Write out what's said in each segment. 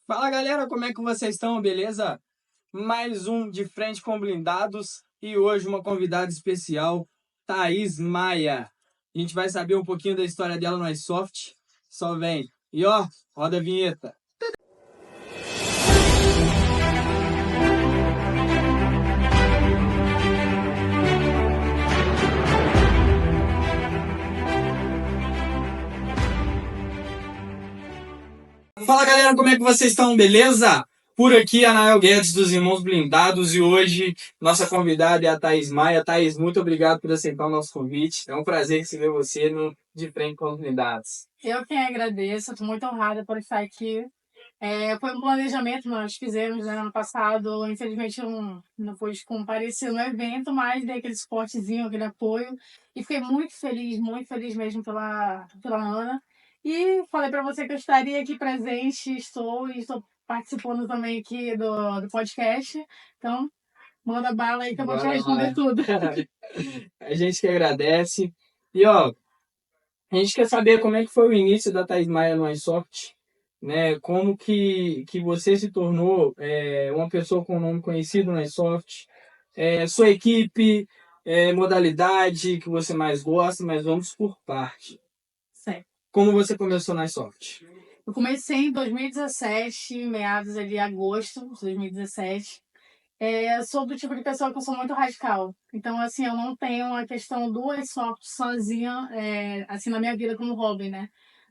Fala galera, como é que vocês estão? Beleza? Mais um de frente com blindados e hoje uma convidada especial, Thaís Maia. A gente vai saber um pouquinho da história dela no iSoft. Só vem. E ó, roda a vinheta. Fala galera, como é que vocês estão? Beleza? Por aqui, Anael Guedes dos Irmãos Blindados e hoje nossa convidada é a Thaís Maia. Thaís, muito obrigado por aceitar o nosso convite. É um prazer receber você no De Frente com os Blindados. Eu quem agradeço, estou muito honrada por estar aqui. Foi um planejamento que nós fizemos, né, ano passado. Infelizmente eu não pude comparecer no evento, mas dei aquele suportezinho, aquele apoio. E fiquei muito feliz mesmo pela Ana. E falei para você que eu estaria aqui presente, e estou participando também aqui do podcast. Então, manda bala aí que eu vou te responder tudo. A gente que agradece. E ó, a gente quer saber como é que foi o início da Thaís Maia no iSoft, né? Como que você se tornou uma pessoa com nome conhecido no iSoft, sua equipe, modalidade que você mais gosta, mas vamos por parte. Certo. Como você começou no iSoft? Eu comecei em 2017, meados ali de agosto de 2017. Sou do tipo de pessoa que eu sou muito radical. Então, assim, eu não tenho a questão do iSoft sozinha, assim, na minha vida como hobby, né?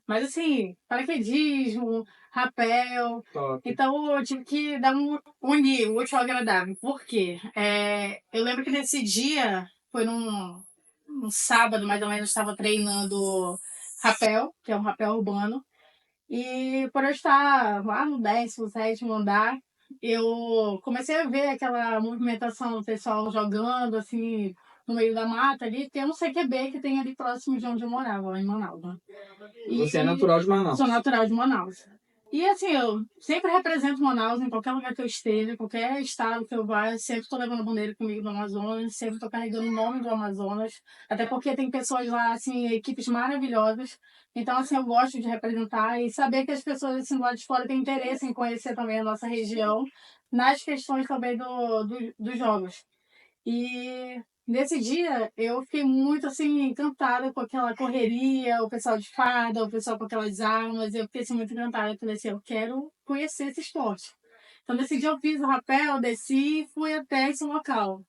Mas, assim, paraquedismo, rapel. Top. Então, eu tive que unir o útil ao agradável. Por quê? Eu lembro que nesse dia, foi num sábado, mais ou menos, estava treinando rapel, que é um rapel urbano. E por eu estar lá no 17º andar, eu comecei a ver aquela movimentação do pessoal jogando, assim, no meio da mata ali. Tem um CQB que tem ali próximo de onde eu morava, lá em Manaus, né? Você é natural de Manaus? Sou natural de Manaus. E assim, eu sempre represento Manaus em qualquer lugar que eu esteja, qualquer estado que eu vá, eu sempre estou levando a bandeira comigo do Amazonas, sempre estou carregando o nome do Amazonas, até porque tem pessoas lá, assim, equipes maravilhosas. Então, assim, eu gosto de representar e saber que as pessoas assim, do lado de fora têm interesse em conhecer também a nossa região, nas questões também dos jogos. E nesse dia eu fiquei muito assim encantada com aquela correria, o pessoal de farda, o pessoal com aquelas armas. Eu fiquei assim, muito encantada. Eu falei assim, eu quero conhecer esse esporte. Então nesse dia eu fiz o rapel, desci e fui até esse local.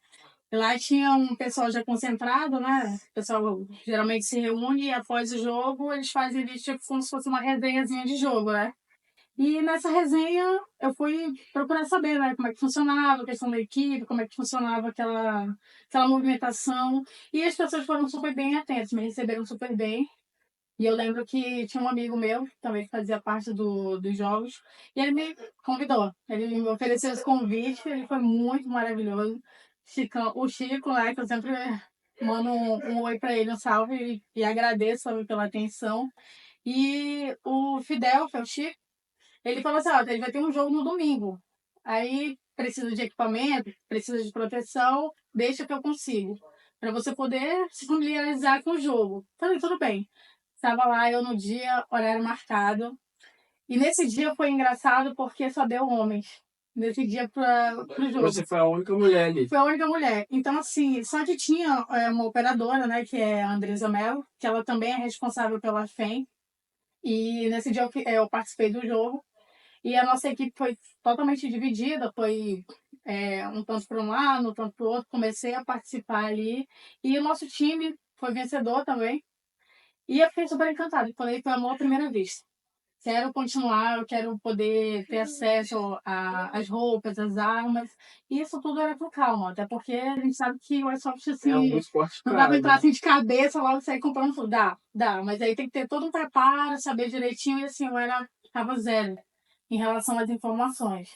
E lá tinha um pessoal já concentrado, né? O pessoal geralmente se reúne e após o jogo eles fazem ali tipo como se fosse uma resenhazinha de jogo, né? E nessa resenha eu fui procurar saber, né, como é que funcionava a questão da equipe, como é que funcionava aquela movimentação. E as pessoas foram super bem atentas, me receberam super bem. E eu lembro que tinha um amigo meu, também que fazia parte dos jogos, e ele me convidou. Ele me ofereceu esse convite, ele foi muito maravilhoso. O Chico, né, que eu sempre mando um oi para ele, um salve, e agradeço sabe, pela atenção. E o Fidel, que é o Chico, ele falou assim, ó, ele vai ter um jogo no domingo. Aí precisa de equipamento, precisa de proteção, deixa que eu consigo. Para você poder se familiarizar com o jogo. Falei, tudo bem. Estava lá eu no dia, horário marcado. E nesse dia foi engraçado porque só deu homens. Nesse dia pro jogo. Você foi a única mulher ali? Foi a única mulher. Então, assim, só que tinha uma operadora, né, que é a Andresa Mello, que ela também é responsável pela FEM. E nesse dia eu participei do jogo. E a nossa equipe foi totalmente dividida, foi um tanto para um lado, um tanto para o outro. Comecei a participar ali. E o nosso time foi vencedor também. E eu fiquei super encantada. Falei, foi amor à primeira vista. Quero continuar, eu quero poder ter acesso às roupas, às armas. E isso tudo era com calma, até porque a gente sabe que o Airsoft, assim, um esporte não dá pra entrar né? assim de cabeça, logo sair comprando tudo. Dá, mas aí tem que ter todo um preparo, saber direitinho, e assim, tava zero em relação às informações.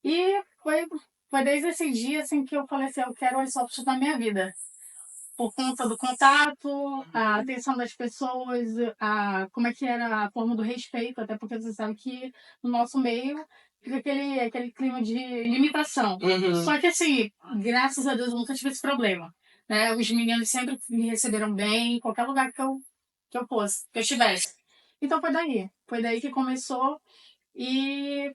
E foi desde esse dia, assim, que eu falei assim, eu quero o Airsoft na minha vida por conta do contato, a atenção das pessoas, como é que era a forma do respeito, até porque você sabe que no nosso meio fica aquele clima de limitação. Uhum. Só que assim, graças a Deus eu nunca tive esse problema. Né? Os meninos sempre me receberam bem, em qualquer lugar que eu fosse, que eu estivesse. Então foi daí que começou e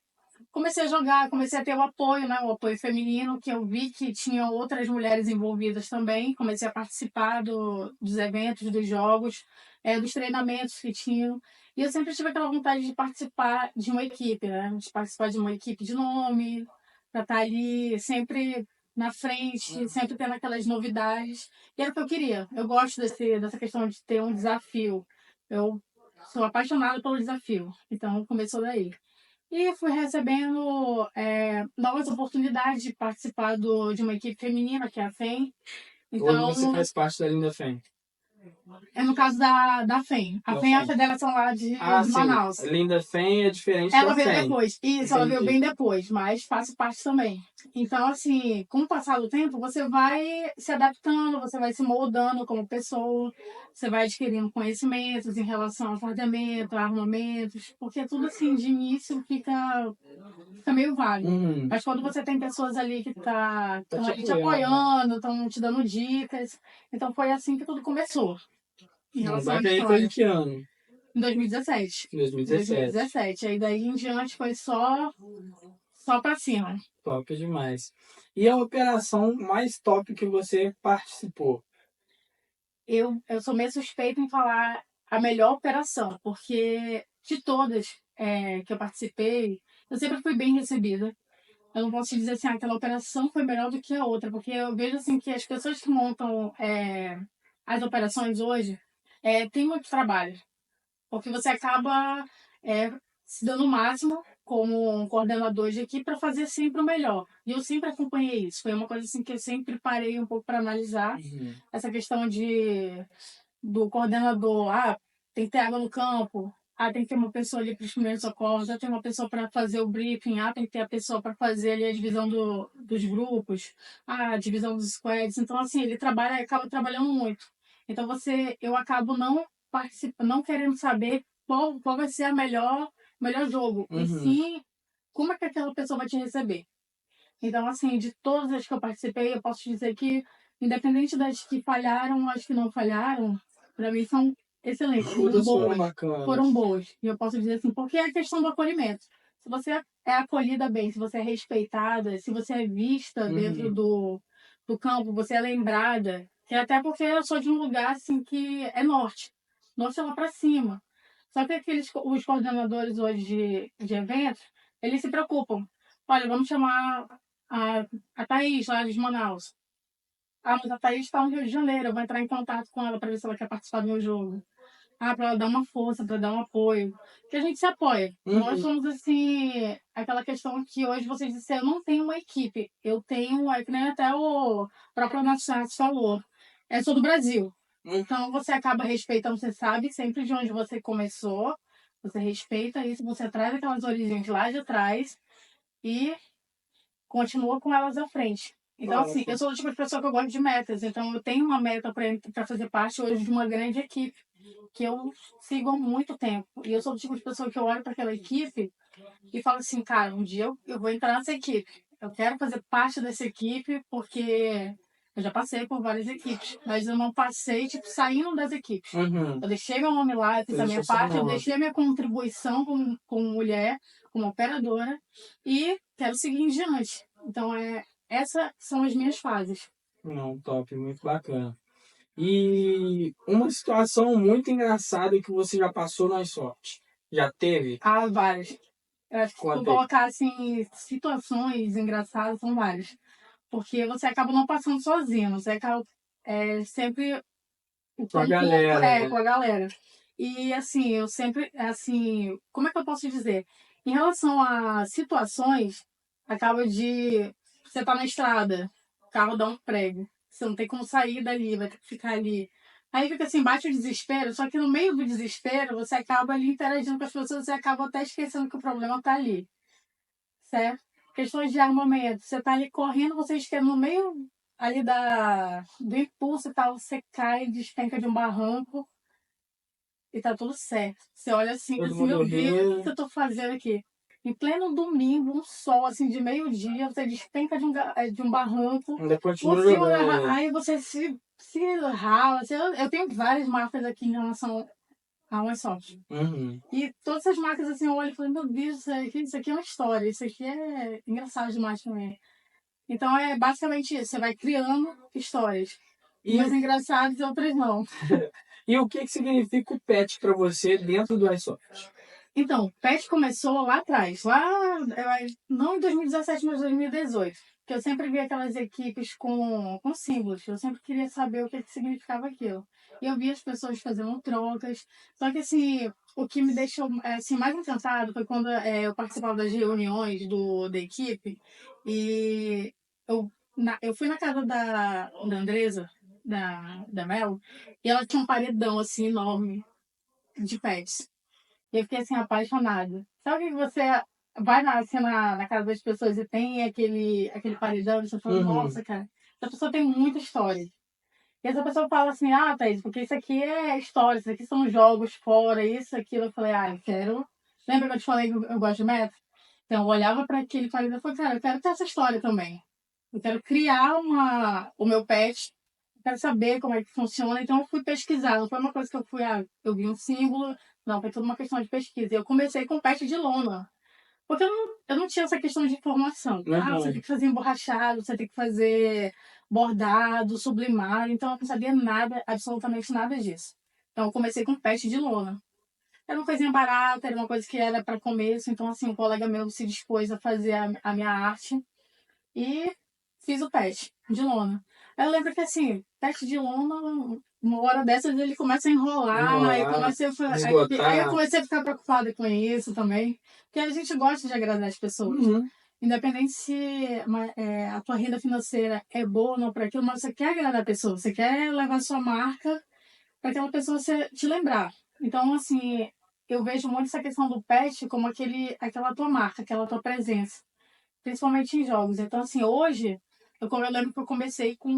comecei a jogar, comecei a ter o apoio, né? O apoio feminino, que eu vi que tinha outras mulheres envolvidas também. Comecei a participar dos eventos, dos jogos, dos treinamentos que tinham. E eu sempre tive aquela vontade de participar de uma equipe, né? De participar de uma equipe de nome, para estar ali sempre na frente, sempre tendo aquelas novidades. E era o que eu queria. Eu gosto dessa questão de ter um desafio. Eu sou apaixonada pelo desafio. Então, começou daí. E fui recebendo novas oportunidades de participar de uma equipe feminina, que é a FEM. Hoje Então, você faz parte da Linda Fem. é no caso da FEM. A Da FEM é a FEM. federação lá de Ah, sim. Manaus. Linda Fem é diferente Ela da veio Fem. depois. Isso, ela veio Entendi. bem depois, mas faço parte também. Então, assim, com o passar do tempo, você vai se adaptando, você vai se moldando como pessoa, você vai adquirindo conhecimentos em relação ao fardamento, a armamentos, porque tudo assim, de início, fica meio vago. Uhum. Mas quando você tem pessoas ali que Tá estão te ali te apoiando, né? apoiando, estão te dando dicas. Então foi assim que tudo começou, em relação à Vai cair foi em história. que ano? Em 2017. Em Em 2017. 2017. Aí daí em diante foi só pra cima. Top demais. E a operação mais top que você participou? Eu sou meio suspeita em falar a melhor operação, porque de todas que eu participei, eu sempre fui bem recebida. Eu não posso dizer assim, aquela operação foi melhor do que a outra, porque eu vejo assim que as pessoas que montam as operações hoje têm muito trabalho, porque você acaba é, se dando o máximo como um coordenador de equipe para fazer sempre o melhor. E eu sempre acompanhei isso. Foi uma coisa assim que eu sempre parei um pouco para analisar Uhum. essa questão do coordenador. Ah, tem que ter água no campo. Ah, tem que ter uma pessoa ali para os primeiros socorros. Ah, tem uma pessoa para fazer o briefing. Ah, tem que ter a pessoa para fazer ali a divisão dos grupos. Ah, a divisão dos squads. Então, assim, ele acaba trabalhando muito. Então, eu acabo não participando, não querendo saber qual vai ser melhor jogo. E Uhum. sim, como é que aquela pessoa vai te receber. Então, assim, de todas as que eu participei, eu posso te dizer que, independente das que falharam, as que não falharam, para mim são excelentes, foram Todas foram boas. Foram bacanas. boas. E eu posso dizer assim, porque é a questão do acolhimento. Se você é acolhida bem, se você é respeitada, se você é vista dentro Uhum. do campo, você é lembrada, que até porque eu sou de um lugar assim que é norte. Norte é lá para cima. Só que os coordenadores hoje de eventos, eles se preocupam. Olha, vamos chamar a, a Thaís, lá de Manaus. Ah, mas a Thaís está no Rio de Janeiro. Eu vou entrar em contato com ela para ver se ela quer participar do meu jogo. Ah, para ela dar uma força, para dar um apoio. Que a gente se apoia. Nós Uhum. somos, assim, aquela questão que hoje vocês disseram, eu não tenho uma equipe. Eu tenho, é que nem até o próprio Nath falou. Sou do Brasil. Uhum. Então você acaba respeitando, você sabe sempre de onde você começou. Você respeita isso, você traz aquelas origens lá de trás e continua com elas à frente. Então, assim, Nossa. eu sou o tipo de pessoa que eu gosto de metas. Então, eu tenho uma meta para fazer parte hoje de uma grande equipe que eu sigo há muito tempo. E eu sou o tipo de pessoa que eu olho para aquela equipe e falo assim, cara, um dia eu vou entrar nessa equipe. Eu quero fazer parte dessa equipe porque eu já passei por várias equipes, mas eu não passei, tipo, saindo das equipes. Uhum. Eu deixei meu nome lá, eu fiz Você a deixou minha seu parte, eu nome. deixei a minha contribuição como mulher, como operadora, e quero seguir em diante. Então, essas são as minhas fases. Não, top, muito bacana. E uma situação muito engraçada que você já passou na sorte. Já teve? Há várias. Eu acho que se for Conta aí. colocar, assim, situações engraçadas, são várias. Porque você acaba não passando sozinho, você acaba sempre Com a lutando galera, com né? a galera. E assim, eu sempre, assim, como é que eu posso dizer? Em relação a situações, acaba de você tá na estrada, o carro dá um prego, você não tem como sair dali, vai ter que ficar ali. Aí fica assim, bate o desespero, só que no meio do desespero, você acaba ali interagindo com as pessoas, você acaba até esquecendo que o problema tá ali, certo? Questões de armamento, você tá ali correndo, você esquece no meio ali do impulso e tal, você cai, despenca de um barranco, e tá tudo certo. Você olha assim, Todo assim, mundo meu Deus, o que rindo. eu tô fazendo aqui? Em pleno domingo, um sol, assim, de meio-dia, você despenca de um barranco, Ainda por continua cima, jogando. aí você se rala. Assim, eu tenho várias marcas aqui em relação a OneSoft. Uhum. E todas as marcas, assim, eu olho e falo, meu Deus, isso aqui é uma história, isso aqui é engraçado demais também. Então é basicamente isso, você vai criando histórias. E, Umas engraçadas e outras não. e o que significa o pet para você dentro do iSoft? Então, o PET começou lá atrás, não em 2017, mas 2018. Que eu sempre vi aquelas equipes com símbolos. Eu sempre queria saber o que significava aquilo. E eu vi as pessoas fazendo trocas. Só que, assim, o que me deixou assim, mais encantado foi quando eu participava das reuniões da equipe. E eu fui na casa da Andresa, da Mel, e ela tinha um paredão, assim, enorme de pets. E eu fiquei assim, apaixonada. Sabe que você vai assim, na casa das pessoas e tem aquele paredão, e você fala, Uhum. nossa, cara, essa pessoa tem muita história. E essa pessoa fala assim, ah, Thaís, porque isso aqui é história, isso aqui são jogos fora, isso, aquilo. Eu falei, ah, eu quero. Lembra que eu te falei que eu gosto de meta? Então eu olhava para aquele paredão e falei, cara, eu quero ter essa história também. Eu quero criar o meu pet, eu quero saber como é que funciona. Então eu fui pesquisar, não foi uma coisa que eu fui, eu vi um símbolo, não, foi tudo uma questão de pesquisa. E eu comecei com pet de lona, porque eu não tinha essa questão de informação. Ah, você Uhum. tem que fazer emborrachado, você tem que fazer bordado, sublimar. Então eu não sabia nada, absolutamente nada disso. Então eu comecei com pet de lona. Era uma coisinha barata, era uma coisa que era para começo. Então, assim, um colega meu se dispôs a fazer a minha arte e fiz o teste de lona. Aí eu lembro que assim, teste de lona, uma hora dessas ele começa a enrolar, Enrolar, aí eu esgotar. comecei a ficar preocupada com isso também, porque a gente gosta de agradar as pessoas. Uhum. Independente se a tua renda financeira é boa ou não para aquilo, mas você quer agradar a pessoa, você quer levar sua marca para aquela pessoa te lembrar. Então, assim, eu vejo muito essa questão do pet como aquela tua marca, aquela tua presença, principalmente em jogos. Então, assim, hoje, eu lembro que eu comecei com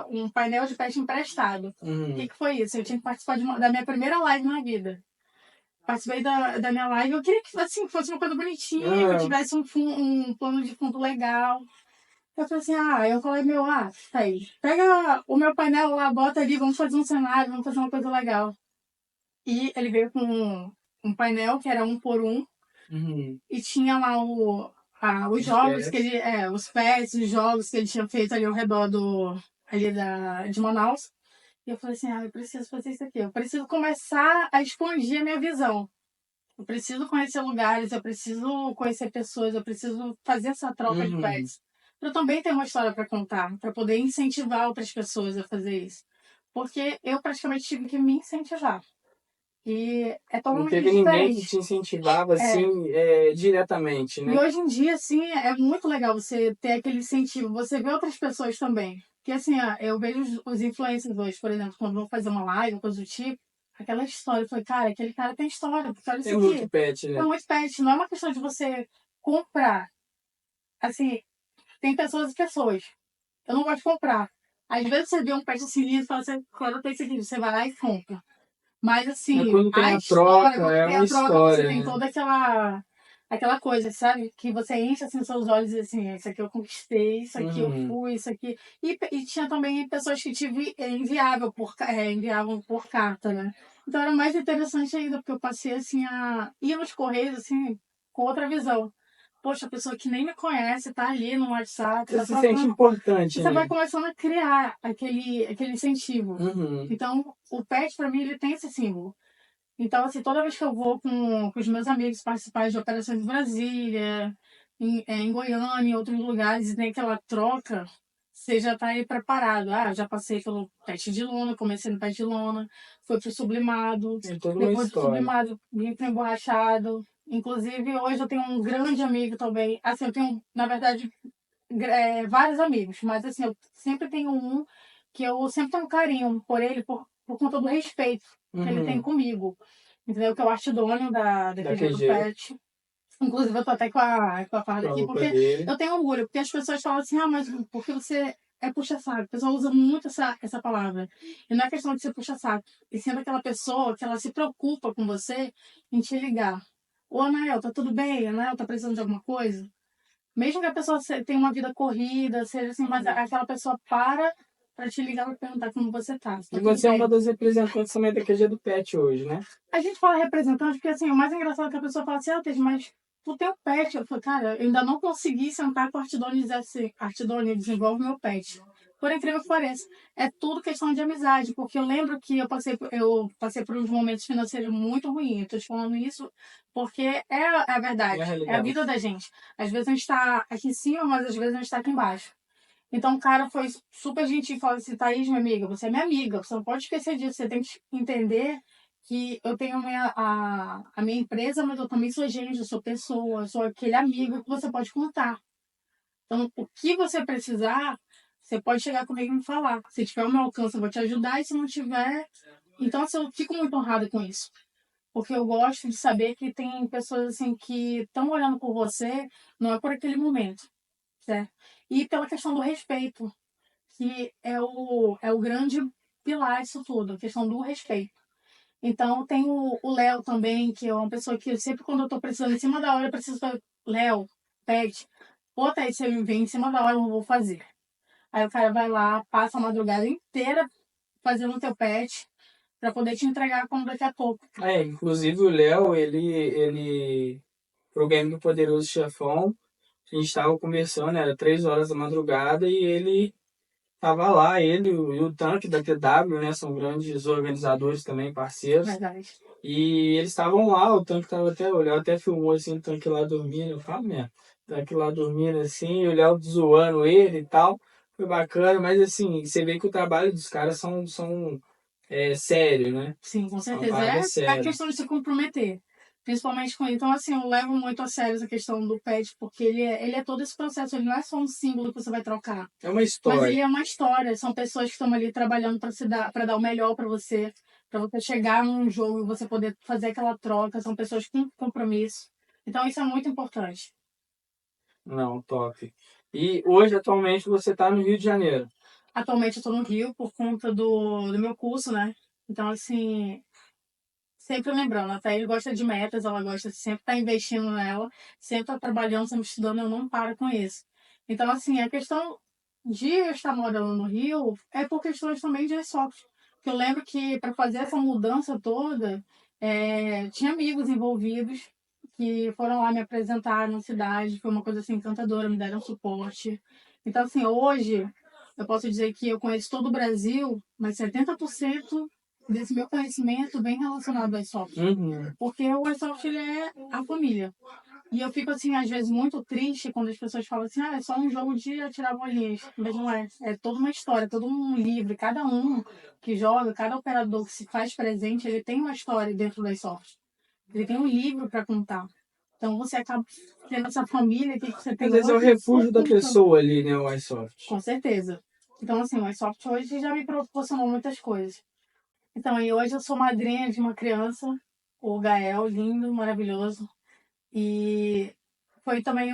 um painel de pet emprestado. O Uhum. que foi isso? Eu tinha que participar da minha primeira live na vida. Participei da minha live, eu queria que assim, fosse uma coisa bonitinha, que eu Ah, tivesse um plano de fundo legal. Eu falei assim, eu falei, tá aí, pega o meu painel lá, bota ali, vamos fazer um cenário, vamos fazer uma coisa legal. E ele veio com um painel que era 1 por 1, uhum. e tinha lá os Os jogos que pés. ele. Os pets, os jogos que ele tinha feito ali ao redor ali de Manaus. E eu falei assim, eu preciso fazer isso aqui. Eu preciso começar a expandir a minha visão. Eu preciso conhecer lugares, eu preciso conhecer pessoas, eu preciso fazer essa troca de Uhum. pets. Para eu também ter uma história para contar, para poder incentivar outras pessoas a fazer isso. Porque eu praticamente tive que me incentivar. E é Não totalmente teve ninguém que diferente. te incentivava É, assim, diretamente, E né? hoje em dia, assim, é muito legal você ter aquele incentivo, você vê outras pessoas também. Porque, assim, eu vejo os influencers hoje, por exemplo, quando vão fazer uma live, coisa do tipo, aquela história. Eu falei, cara, aquele cara tem história, porque olha isso Tem muito aqui. pet, É né? muito pet, não é uma questão de você comprar. Assim, tem pessoas e pessoas. Eu não gosto de comprar. Às vezes você vê um pet assim lindo e fala assim, quero ter isso aqui. Você vai lá e compra. Mas, Mas assim, quando tem a a história, troca, quando é tem uma a troca, você história, tem né? toda aquela coisa, sabe? Que você enche assim os seus olhos e assim, isso aqui eu conquistei, isso aqui eu Uhum. fui, isso aqui. E tinha também pessoas que enviavam por carta, né? Então era mais interessante ainda, porque eu passei assim a ir nos correios assim, com outra visão. Poxa, a pessoa que nem me conhece tá ali no WhatsApp, Você tá se sente trocando. E importante, você vai né? começando a criar aquele incentivo. Uhum. Então, o pet, para mim, ele tem esse símbolo. Então, assim, toda vez que eu vou com os meus amigos participar de operações em Brasília, em Goiânia, em outros lugares, e tem aquela troca, você já está aí preparado. Eu já passei pelo teste de lona, comecei no teste de lona, fui pro sublimado, Tem toda uma depois do história. sublimado, vim pro emborrachado. Inclusive, hoje eu tenho um grande amigo também. Assim, eu tenho, na verdade, vários amigos, mas assim, eu sempre tenho um que eu sempre tenho um carinho por ele por conta do respeito que ele tem Uhum. comigo. Entendeu? Que é o Artidônio da Da QG do QG, Pet. Inclusive, eu tô até com a farda com a aqui, roupa porque dele. eu tenho orgulho, porque as pessoas falam assim, mas porque você é puxa-saco? A pessoa usa muito essa palavra. E não é questão de ser puxa-saco, e sendo aquela pessoa que ela se preocupa com você em te ligar. Ô, Anael, tá tudo bem? Anael, tá precisando de alguma coisa? Mesmo que a pessoa tenha uma vida corrida, seja assim, mas aquela pessoa para pra te ligar pra perguntar como você tá. Se tá E tudo você é uma bem. das representantes também da QG do Pet hoje, né? A gente fala representante porque, assim, o mais engraçado é que a pessoa fala assim, Thaís, mas tu tem um pet. Eu falo, cara, eu ainda não consegui sentar com a Artidone e dizer assim, Artidone, desenvolve meu pet. Por incrível que pareça, é tudo questão de amizade, porque eu lembro que eu passei por uns momentos financeiros muito ruins. Eu tô te falando isso porque é a É a verdade, é a realidade. vida da gente. Às vezes a gente tá aqui em cima, mas às vezes a gente tá aqui embaixo. Então o cara foi super gentil e falou assim, Thaís, minha amiga, você é minha amiga, você não pode esquecer disso, você tem que entender que eu tenho a minha empresa, mas eu também sou gente, eu sou pessoa, eu sou aquele amigo que você pode contar. Então, o que você precisar, você pode chegar comigo e me falar. Se tiver o meu alcance, eu vou te ajudar, e se não tiver... Então, assim, eu fico muito honrada com isso. Porque eu gosto de saber que tem pessoas, assim, que estão olhando por você, não é por aquele momento, certo? E pela questão do respeito, que é o grande pilar disso tudo, a questão do respeito. Então, tem o Léo também, que é uma pessoa que sempre quando eu tô precisando, em cima da hora, eu preciso falar, Léo, pede, pô, Thaís, você me vem em cima da hora, eu vou fazer. Aí o cara vai lá, passa a madrugada inteira fazendo o teu pet, pra poder te entregar como daqui a pouco. Inclusive o Léo, pro game do Poderoso Chefão, a gente tava conversando, era 3 horas da madrugada e ele tava lá, ele e o Tanque da TW, né? São grandes organizadores também, parceiros. Verdade. E eles estavam lá, o Tanque tava até, o Léo até filmou assim, o Tanque lá dormindo, eu falo mesmo, o Tanque lá dormindo assim, e o Léo zoando ele e tal. Foi bacana, mas assim, você vê que o trabalho dos caras são sério, né? Sim, com É uma certeza. parada É a séria. questão de se comprometer. Principalmente com ele. Então, assim, eu levo muito a sério essa questão do pet, porque ele é todo esse processo. Ele não é só um símbolo que você vai trocar. É uma Mas ele história. é uma história. São pessoas que estão ali trabalhando para dar o melhor para você chegar num jogo e você poder fazer aquela troca. São pessoas com compromisso. Então, isso é muito importante. Não, top. E hoje, atualmente, você está no Rio de Janeiro. Atualmente, eu estou no Rio por conta do meu curso, né? Então, assim, sempre lembrando, a Thaís gosta de metas, ela gosta de sempre estar investindo nela, sempre estar trabalhando, sempre estudando, eu não paro com isso. Então, assim, a questão de eu estar morando no Rio é por questões também de sorte. Porque eu lembro que para fazer essa mudança toda, tinha amigos envolvidos que foram lá me apresentar na cidade, foi uma coisa assim encantadora, me deram suporte. Então, assim, hoje eu posso dizer que eu conheço todo o Brasil, mas 70% desse meu conhecimento vem relacionado ao Airsoft. Uhum. Porque o Airsoft, ele é a família. E eu fico, assim, às vezes muito triste quando as pessoas falam assim, é só um jogo de atirar bolinhas. Mas não é. É toda uma história, todo um livro. Cada um que joga, cada operador que se faz presente, ele tem uma história dentro do Airsoft. Ele tem um livro para contar. Então você acaba tendo essa família que você Às tem vezes é o hoje por refúgio da conta. pessoa ali, né, o iSoft. Com certeza. Então, assim, o Airsoft hoje já me proporcionou muitas coisas. Então, e hoje eu sou madrinha de uma criança, o Gael, lindo, maravilhoso. E foi também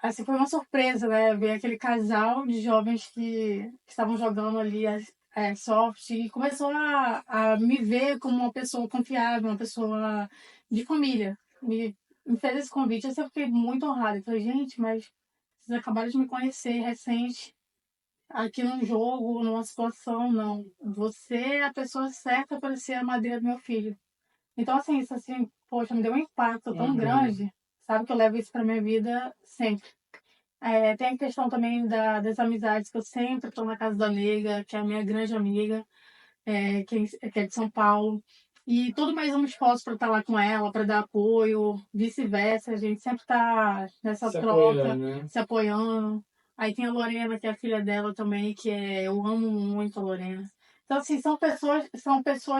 assim, foi uma surpresa, né? Ver aquele casal de jovens que estavam jogando ali Airsoft e começou a me ver como uma pessoa confiável, uma pessoa de família. Me fez esse convite, eu sempre fiquei muito honrada. Eu falei, gente, mas vocês acabaram de me conhecer recente aqui num jogo, numa situação, não. Você é a pessoa certa para ser a madrinha do meu filho. Então, assim, isso assim, poxa, me deu um impacto tão Uhum. grande, sabe, que eu levo isso pra minha vida sempre. Tem a questão também das amizades, que eu sempre estou na casa da nega, que é a minha grande amiga, que é de São Paulo. E todo mês eu me esforço para estar lá com ela, para dar apoio, vice-versa. A gente sempre está nessa Se apoiando, troca, né? se apoiando. Aí tem a Lorena, que é a filha dela também, eu amo muito a Lorena. Então, assim, são pessoas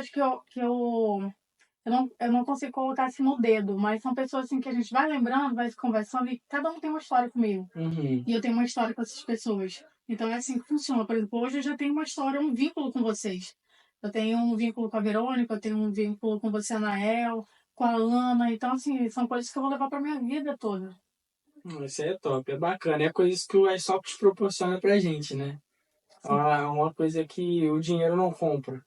que eu não consigo colocar assim no dedo, mas são pessoas assim que a gente vai lembrando, vai se conversando e cada um tem uma história comigo. Uhum. E eu tenho uma história com essas pessoas. Então é assim que funciona. Por exemplo, hoje eu já tenho uma história, um vínculo com vocês. Eu tenho um vínculo com a Verônica, eu tenho um vínculo com você, Anael, com a Ana. Então, assim, são coisas que eu vou levar pra minha vida toda. Isso aí é top, é bacana. É coisas que o iSoft proporciona pra gente, né? É Sim, uma coisa que o dinheiro não compra,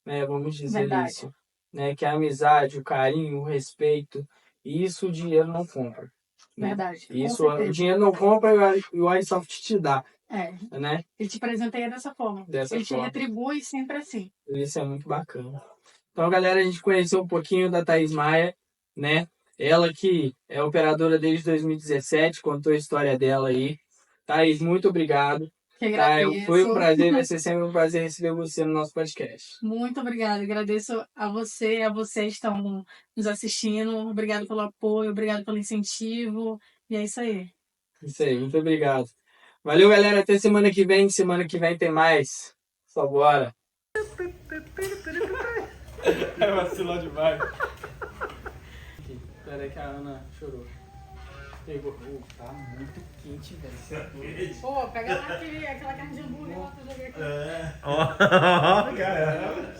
né? Vamos dizer verdade. isso. Né? Que é a amizade, o carinho, o respeito. Isso o dinheiro não compra, né? Verdade. Com Isso o certeza. dinheiro não compra e o iSoft te dá. né? Ele te presenteia dessa forma. Dessa Ele forma. te retribui sempre assim. Isso é muito bacana. Então, galera, a gente conheceu um pouquinho da Thaís Maia, né? Ela que é operadora desde 2017, contou a história dela aí. Thaís, muito obrigado. Que Tá, foi um agradeço. prazer, vai ser sempre um prazer receber você no nosso podcast. Muito obrigada. Agradeço a vocês que estão nos assistindo. Obrigado pelo apoio, obrigado pelo incentivo. E é isso aí. Isso aí, muito obrigado. Valeu, galera. Até semana que vem. Semana que vem tem mais. Só bora. É vacilou demais. Pera aí que a Ana chorou. Pegou. Tá muito quente, velho. Pô, pega lá aquela carne de hambúrguer lá pra jogar aqui. Ó, caramba.